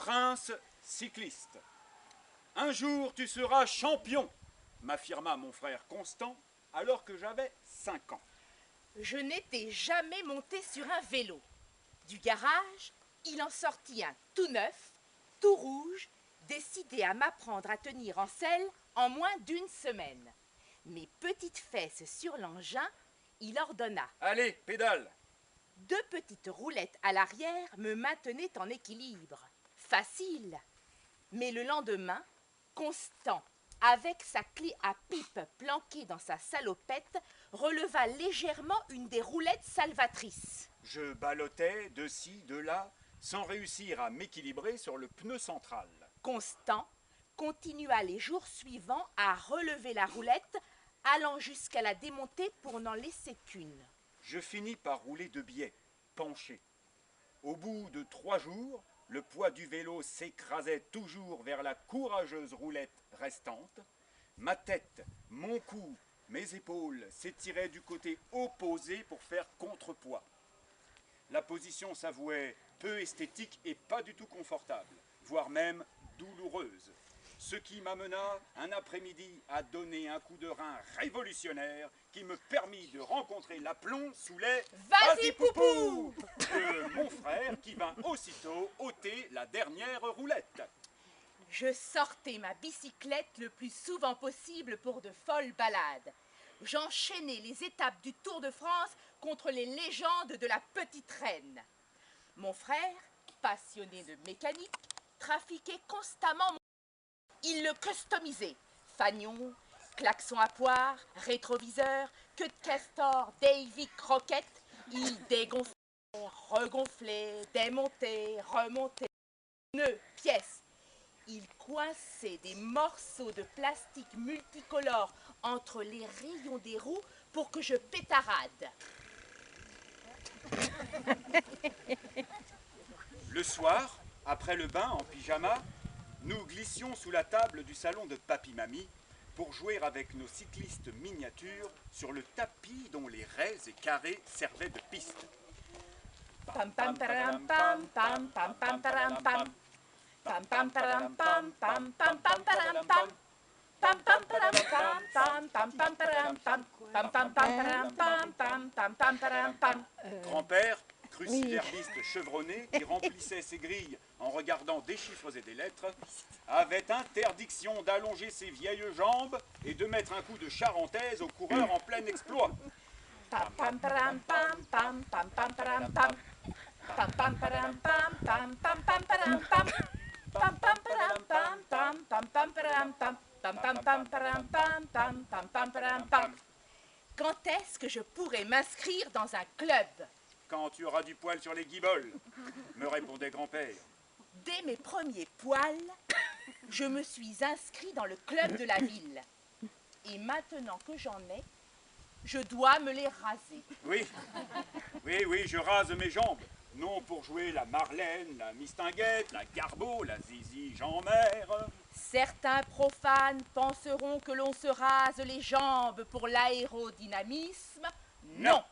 prince cycliste. Un jour, tu seras champion, m'affirma mon frère Constant, alors que j'avais 5 ans. Je n'étais jamais monté sur un vélo. Du garage, il en sortit un tout neuf, tout rouge, décidé à m'apprendre à tenir en selle en moins d'1 semaine. Mes petites fesses sur l'engin, il ordonna. Allez, pédale! 2 petites roulettes à l'arrière me maintenaient en équilibre. Facile. Mais le lendemain, Constant, avec sa clé à pipe planquée dans sa salopette, releva légèrement une des roulettes salvatrices. Je ballottais de ci, de là, sans réussir à m'équilibrer sur le pneu central. Constant continua les jours suivants à relever la roulette, allant jusqu'à la démonter pour n'en laisser qu'une. Je finis par rouler de biais, penché. Au bout de 3 jours, le poids du vélo s'écrasait toujours vers la courageuse roulette restante. Ma tête, mon cou, mes épaules s'étiraient du côté opposé pour faire contrepoids. La position s'avouait peu esthétique et pas du tout confortable, voire même douloureuse. Ce qui m'amena un après-midi à donner un coup de rein révolutionnaire qui me permit de rencontrer l'aplomb sous les « Vas-y, poupou !» de mon frère qui vint aussitôt ôter la dernière roulette. Je sortais ma bicyclette le plus souvent possible pour de folles balades. J'enchaînais les étapes du Tour de France contre les légendes de la petite reine. Mon frère, passionné de mécanique, trafiquait constamment. Il le customisait. Fanion, klaxon à poire, rétroviseur, queue de castor, Davy croquette. Il dégonflait, regonflait, démontait, remontait. Pneus, pièces. Il coinçait des morceaux de plastique multicolores entre les rayons des roues pour que je pétarade. Le soir, après le bain en pyjama, nous glissions sous la table du salon de Papy-Mamie pour jouer avec nos cyclistes miniatures sur le tapis dont les raies et carrés servaient de piste. Pam pam param pam pam pam pam param pam. Pam pam param pam pam pam pam param pam. Pam pam param pam pam pam pam param pam. Pam pam param pam pam pam pam param pam. Grand-père, cruciverbiste chevronné qui remplissait ses grilles en regardant des chiffres et des lettres, avait interdiction d'allonger ses vieilles jambes et de mettre un coup de charentaise au coureur en plein exploit. Pam pam param pam pam pam pam param pam. Pam pam param pam pam pam pam param pam. Pam pam param pam pam pam pam param pam. Pam pam pam param pam pam pam pam param pam. Quand est-ce que je pourrais m'inscrire dans un club? Quand tu auras du poil sur les guiboles, me répondait grand-père. Dès mes premiers poils, je me suis inscrit dans le club de la ville. Et maintenant que j'en ai, je dois me les raser. Oui, je rase mes jambes. Non pour jouer la Marlène, la Mistinguette, la Garbeau, la Zizi Jean-Mère. Certains profanes penseront que l'on se rase les jambes pour l'aérodynamisme. Non!